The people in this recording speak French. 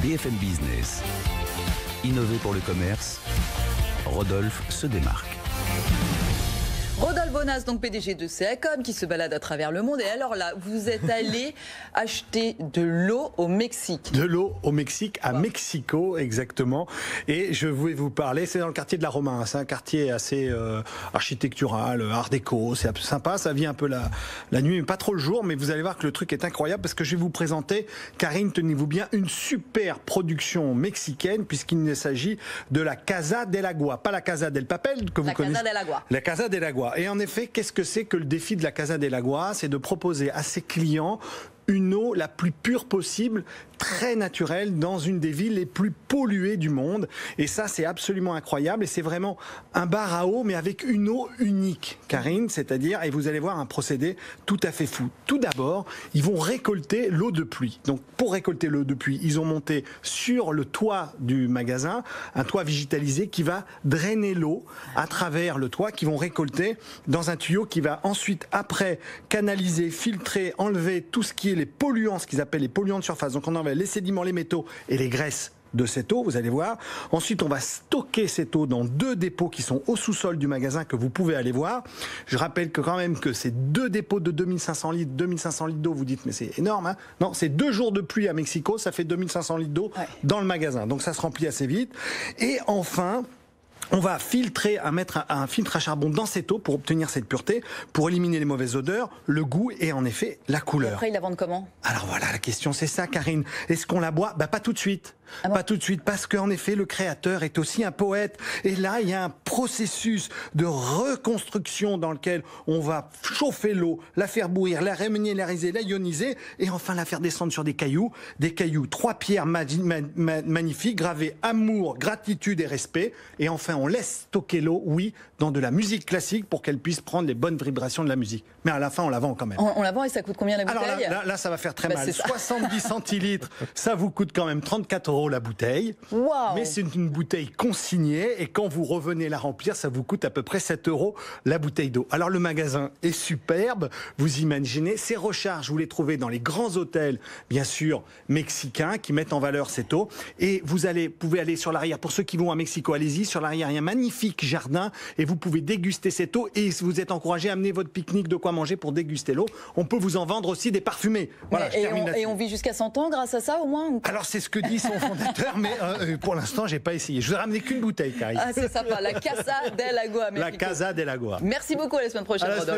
BFM Business. Innover pour le commerce, Rodolphe se démarque. Rodolphe Bonas, donc PDG de Ceacom, qui se balade à travers le monde. Et alors là, vous êtes allé acheter de l'eau au Mexique. De l'eau au Mexique, à Mexico exactement. Et je voulais vous parler, c'est dans le quartier de la Roma. C'est un quartier assez architectural, art déco, c'est sympa. Ça vit un peu la nuit, mais pas trop le jour. Mais vous allez voir que le truc est incroyable parce que je vais vous présenter, Karine, tenez-vous bien, une super production mexicaine puisqu'il s'agit de la Casa del Agua. Pas la Casa del Papel que vous connaissez. La Casa del Agua. La Casa del Agua. Et en effet, qu'est-ce que c'est que le défi de la Casa del Agua? C'est de proposer à ses clients une eau la plus pure possible, très naturelle, dans une des villes les plus polluées du monde. Et ça, c'est absolument incroyable. Et c'est vraiment un bar à eau, mais avec une eau unique, Karine. C'est-à-dire, et vous allez voir un procédé tout à fait fou. Tout d'abord, ils vont récolter l'eau de pluie. Donc, pour récolter l'eau de pluie, ils ont monté sur le toit du magasin un toit végétalisé qui va drainer l'eau à travers le toit, qui vont récolter dans un tuyau qui va ensuite, après, canaliser, filtrer, enlever tout ce qui est les polluants, ce qu'ils appellent les polluants de surface. Donc on enlève les sédiments, les métaux et les graisses de cette eau, vous allez voir. Ensuite, on va stocker cette eau dans 2 dépôts qui sont au sous-sol du magasin que vous pouvez aller voir. Je rappelle que quand même que ces 2 dépôts de 2500 litres d'eau, vous dites mais c'est énorme, hein? Non, c'est 2 jours de pluie à Mexico, ça fait 2500 litres d'eau dans le magasin. Donc ça se remplit assez vite. Et enfin, on va filtrer, mettre un filtre à charbon dans cette eau pour obtenir cette pureté, pour éliminer les mauvaises odeurs, le goût et en effet la couleur. Et après, ils la vendent comment? Alors voilà, la question c'est ça, Karine. Est-ce qu'on la boit? Pas tout de suite. Ah bon? Pas tout de suite, parce qu'en effet, le créateur est aussi un poète. Et là, il y a un processus de reconstruction dans lequel on va chauffer l'eau, la faire bouillir, la reminéraliser, la ioniser, et enfin la faire descendre sur des cailloux. 3 pierres magnifiques, gravées amour, gratitude et respect. Et enfin, on laisse stocker l'eau, oui, dans de la musique classique pour qu'elle puisse prendre les bonnes vibrations de la musique. Mais à la fin, on la vend quand même. On la vend et ça coûte combien la bouteille? Alors là, ça va faire très mal. 70 centilitres, ça vous coûte quand même 34 € la bouteille. Wow. Mais c'est une bouteille consignée et quand vous revenez la remplir, ça vous coûte à peu près 7 € la bouteille d'eau. Alors le magasin est superbe, vous imaginez. Ces recharges, vous les trouvez dans les grands hôtels, bien sûr, mexicains, qui mettent en valeur cette eau. Et vous pouvez aller sur l'arrière. Pour ceux qui vont à Mexico, allez-y. Sur l'arrière, il y a un magnifique jardin et vous pouvez déguster cette eau. Et vous êtes encouragé à amener votre pique-nique, de quoi manger pour déguster l'eau. On peut vous en vendre aussi des parfumés. Voilà, et on vit jusqu'à 100 ans grâce à ça au moins? Alors c'est ce que dit son fondateur, mais pour l'instant, j'ai pas essayé. Je vous ai ramené qu'une bouteille, Karine. Ah, c'est sympa, la Casa del Agua. La Casa del Agua. Merci beaucoup, à la semaine prochaine, Rodolphe.